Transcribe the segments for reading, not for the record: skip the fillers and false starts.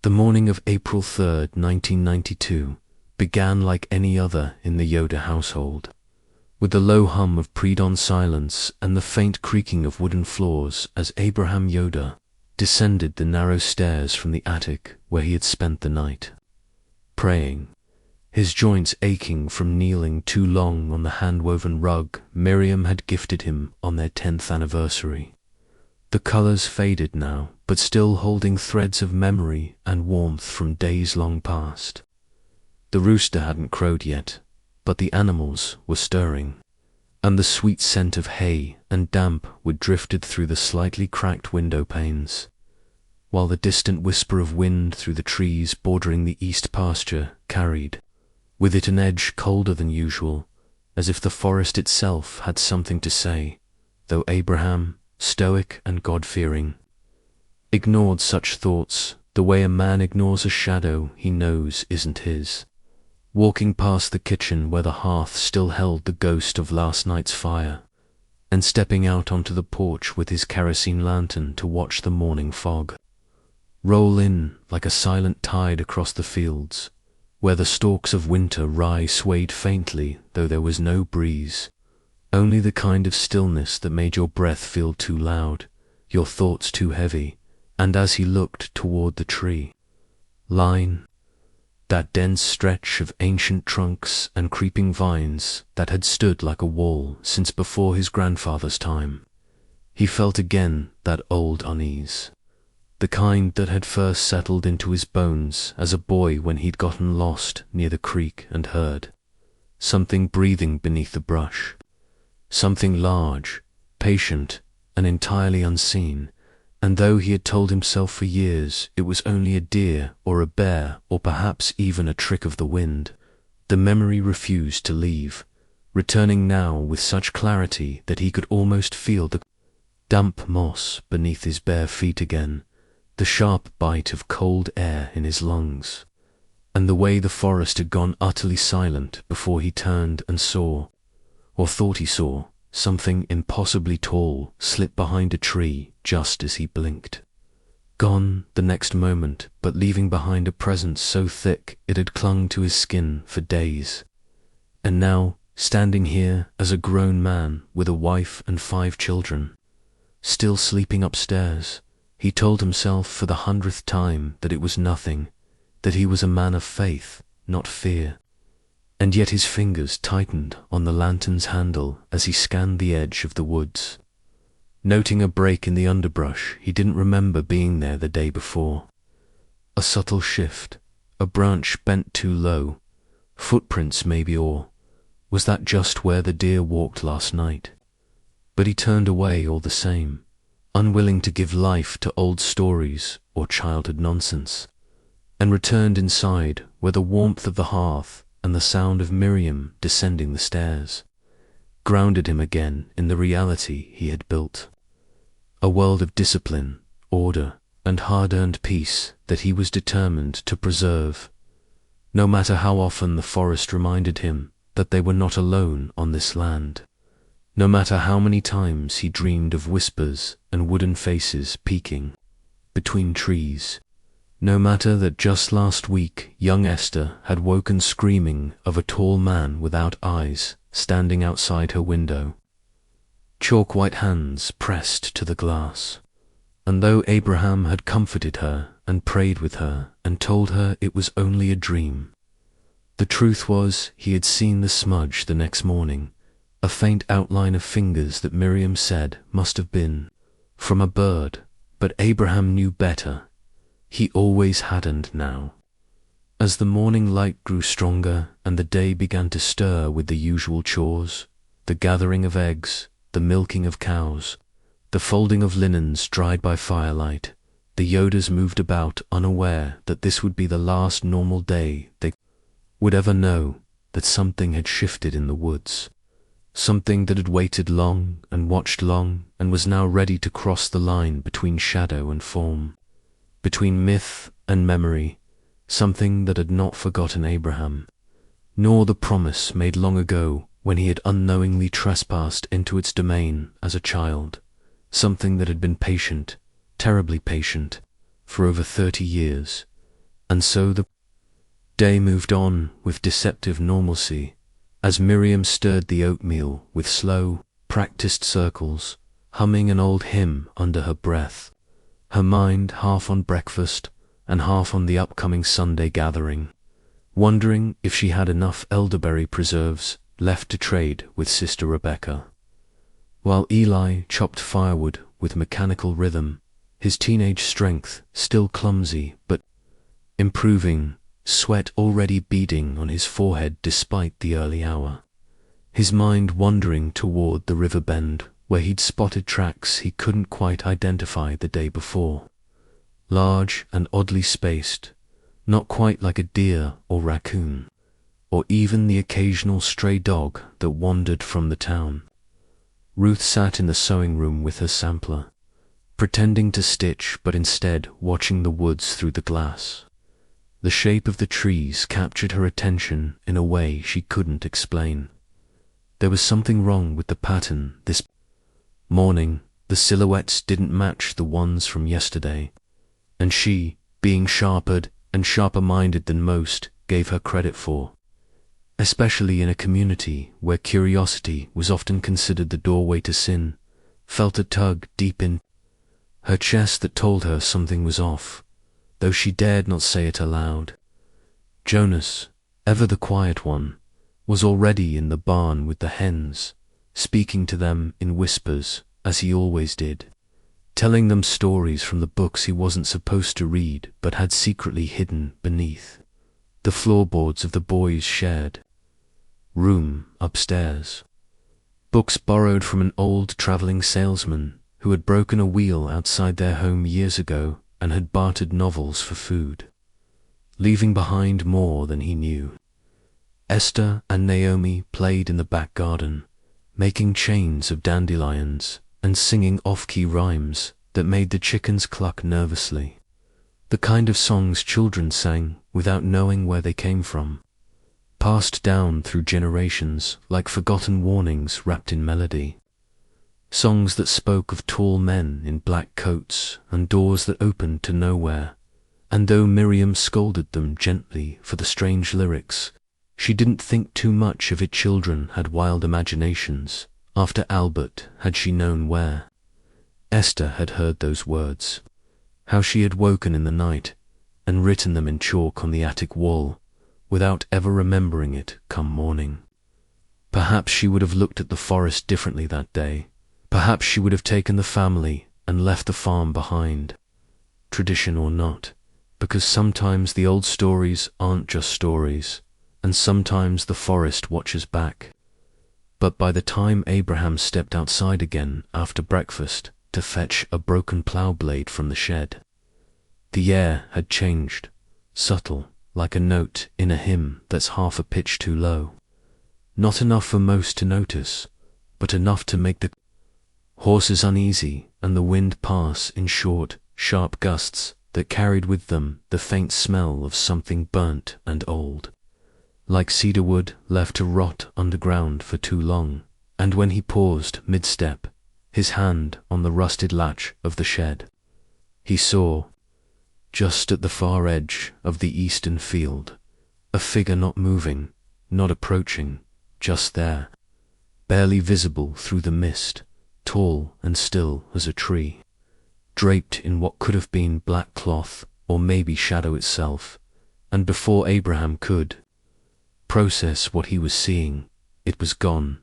The morning of April 3rd, 1992, began like any other in the Yoda household, with the low hum of pre-dawn silence and the faint creaking of wooden floors as Abraham Yoda descended the narrow stairs from the attic where he had spent the night. Praying, his joints aching from kneeling too long on the hand-woven rug Miriam had gifted him on their 10th anniversary. The colors faded now, but still holding threads of memory and warmth from days long past. The rooster hadn't crowed yet, but the animals were stirring, and the sweet scent of hay and damp wood drifted through the slightly cracked window panes, while the distant whisper of wind through the trees bordering the east pasture carried with it an edge colder than usual, as if the forest itself had something to say, though Abraham, stoic and God-fearing, ignored such thoughts the way a man ignores a shadow he knows isn't his. Walking past the kitchen where the hearth still held the ghost of last night's fire, and stepping out onto the porch with his kerosene lantern to watch the morning fog roll in like a silent tide across the fields, where the stalks of winter rye swayed faintly though there was no breeze, only the kind of stillness that made your breath feel too loud, your thoughts too heavy. And as he looked toward the tree line, that dense stretch of ancient trunks and creeping vines that had stood like a wall since before his grandfather's time, he felt again that old unease, the kind that had first settled into his bones as a boy when he'd gotten lost near the creek and heard something breathing beneath the brush, something large, patient, and entirely unseen. And though he had told himself for years it was only a deer or a bear or perhaps even a trick of the wind, the memory refused to leave, returning now with such clarity that he could almost feel the damp moss beneath his bare feet again, the sharp bite of cold air in his lungs, and the way the forest had gone utterly silent before he turned and saw, or thought he saw, something impossibly tall slip behind a tree just as he blinked. Gone the next moment, but leaving behind a presence so thick it had clung to his skin for days. And now, standing here as a grown man with a wife and 5 children, still sleeping upstairs, he told himself for the 100th time that it was nothing, that he was a man of faith, not fear. And yet his fingers tightened on the lantern's handle as he scanned the edge of the woods, noting a break in the underbrush he didn't remember being there the day before. A subtle shift, a branch bent too low, footprints maybe, or was that just where the deer walked last night? But he turned away all the same, unwilling to give life to old stories or childhood nonsense, and returned inside where the warmth of the hearth and the sound of Miriam descending the stairs grounded him again in the reality he had built, a world of discipline, order, and hard-earned peace that he was determined to preserve, no matter how often the forest reminded him that they were not alone on this land, no matter how many times he dreamed of whispers and wooden faces peeking between trees, no matter that just last week young Esther had woken screaming of a tall man without eyes standing outside her window, chalk-white hands pressed to the glass. And though Abraham had comforted her and prayed with her and told her it was only a dream, the truth was he had seen the smudge the next morning, a faint outline of fingers that Miriam said must have been from a bird, but Abraham knew better. He always hadn't now. As the morning light grew stronger and the day began to stir with the usual chores, the gathering of eggs, the milking of cows, the folding of linens dried by firelight, the Yodas moved about unaware that this would be the last normal day they would ever know, that something had shifted in the woods, something that had waited long and watched long and was now ready to cross the line between shadow and form, between myth and memory, something that had not forgotten Abraham, nor the promise made long ago when he had unknowingly trespassed into its domain as a child, something that had been patient, terribly patient, for over 30 years, And so the day moved on with deceptive normalcy, as Miriam stirred the oatmeal with slow, practiced circles, humming an old hymn under her breath, her mind half on breakfast and half on the upcoming Sunday gathering, wondering if she had enough elderberry preserves left to trade with Sister Rebecca. While Eli chopped firewood with mechanical rhythm, his teenage strength still clumsy but improving, sweat already beading on his forehead despite the early hour, his mind wandering toward the river bend where he'd spotted tracks he couldn't quite identify the day before. Large and oddly spaced, not quite like a deer or raccoon, or even the occasional stray dog that wandered from the town. Ruth sat in the sewing room with her sampler, pretending to stitch but instead watching the woods through the glass. The shape of the trees captured her attention in a way she couldn't explain. There was something wrong with the pattern this morning. The silhouettes didn't match the ones from yesterday, and she, being sharper and sharper-minded than most, gave her credit for, especially in a community where curiosity was often considered the doorway to sin, felt a tug deep in her chest that told her something was off, though she dared not say it aloud. Jonas, ever the quiet one, was already in the barn with the hens, speaking to them in whispers, as he always did, telling them stories from the books he wasn't supposed to read but had secretly hidden beneath the floorboards of the boys' shared room upstairs. Books borrowed from an old traveling salesman who had broken a wheel outside their home years ago and had bartered novels for food, leaving behind more than he knew. Esther and Naomi played in the back garden, making chains of dandelions and singing off-key rhymes that made the chickens cluck nervously, the kind of songs children sang without knowing where they came from, passed down through generations like forgotten warnings wrapped in melody. Songs that spoke of tall men in black coats and doors that opened to nowhere, and though Miriam scolded them gently for the strange lyrics, she didn't think too much of it. Children had wild imaginations. After Albert had she known where Esther had heard those words, how she had woken in the night and written them in chalk on the attic wall, without ever remembering it come morning. Perhaps she would have looked at the forest differently that day. Perhaps she would have taken the family and left the farm behind, tradition or not, because sometimes the old stories aren't just stories, and sometimes the forest watches back. But by the time Abraham stepped outside again after breakfast to fetch a broken plough blade from the shed, the air had changed, subtle, like a note in a hymn that's half a pitch too low. Not enough for most to notice, but enough to make the horses uneasy and the wind pass in short, sharp gusts that carried with them the faint smell of something burnt and old, like cedar wood left to rot underground for too long. And when he paused mid-step, his hand on the rusted latch of the shed, he saw, just at the far edge of the eastern field, a figure not moving, not approaching, just there, barely visible through the mist, tall and still as a tree, draped in what could have been black cloth or maybe shadow itself. And before Abraham could process what he was seeing, it was gone,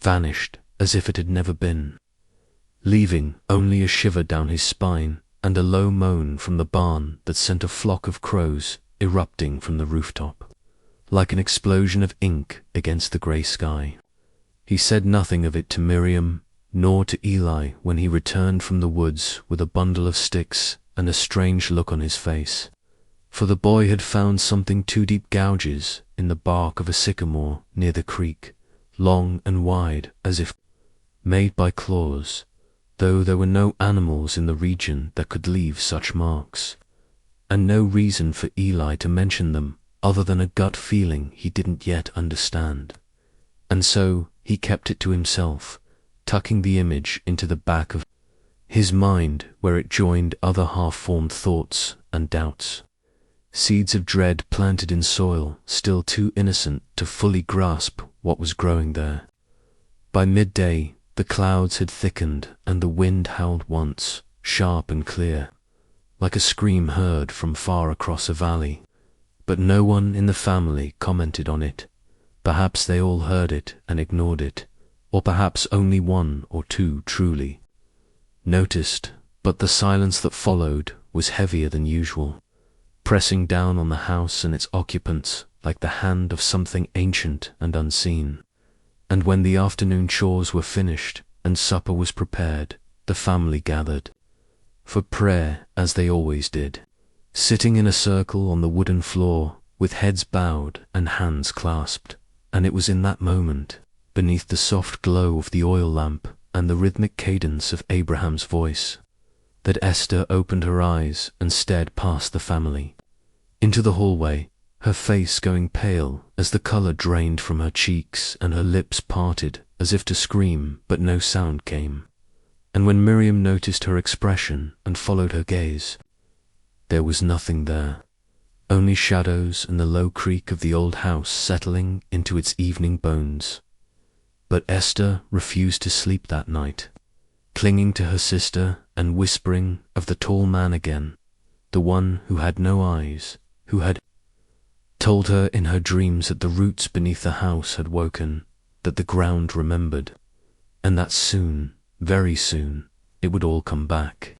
vanished as if it had never been, leaving only a shiver down his spine and a low moan from the barn that sent a flock of crows erupting from the rooftop, like an explosion of ink against the grey sky. He said nothing of it to Miriam, nor to Eli when he returned from the woods with a bundle of sticks and a strange look on his face, for the boy had found something two deep gouges in the bark of a sycamore near the creek, long and wide as if made by claws, though there were no animals in the region that could leave such marks, and no reason for Eli to mention them other than a gut feeling he didn't yet understand. And so he kept it to himself, tucking the image into the back of his mind where it joined other half-formed thoughts and doubts. seeds of dread planted in soil still too innocent to fully grasp what was growing there. By midday, the clouds had thickened and the wind howled once, sharp and clear, like a scream heard from far across a valley. But no one in the family commented on it. Perhaps they all heard it and ignored it, or perhaps only one or two truly noticed, but the silence that followed was heavier than usual, pressing down on the house and its occupants like the hand of something ancient and unseen. And when the afternoon chores were finished and supper was prepared, the family gathered for prayer as they always did, sitting in a circle on the wooden floor with heads bowed and hands clasped. And it was in that moment, beneath the soft glow of the oil lamp and the rhythmic cadence of Abraham's voice, that Esther opened her eyes and stared past the family into the hallway, her face going pale as the color drained from her cheeks and her lips parted as if to scream, but no sound came. And when Miriam noticed her expression and followed her gaze, there was nothing there, only shadows and the low creak of the old house settling into its evening bones. But Esther refused to sleep that night, clinging to her sister and whispering of the tall man again, the one who had no eyes, who had told her in her dreams that the roots beneath the house had woken, that the ground remembered, and that soon, very soon, it would all come back.